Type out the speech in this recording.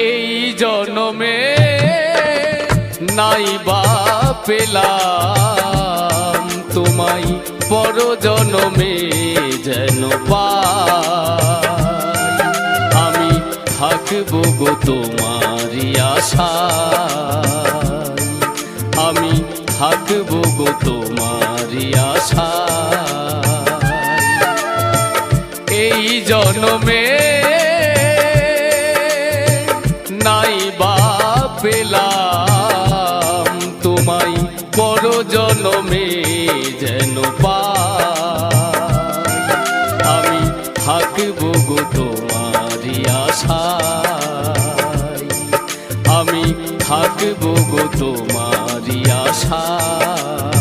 এই জনমে নাই বা পেলাম তোমায়, পর জনমে যেন পাই। আমি থাকবো গো তোমারই আশায়, আমি থাকবো গো তোমারই আশায়। এই জনমে নাই বা পেলাম তোমায়, পর জনমে যেন পাই। আমি থাকবো গো তোমারই আশায়, আমি থাকবো গো তোমারই আশায়।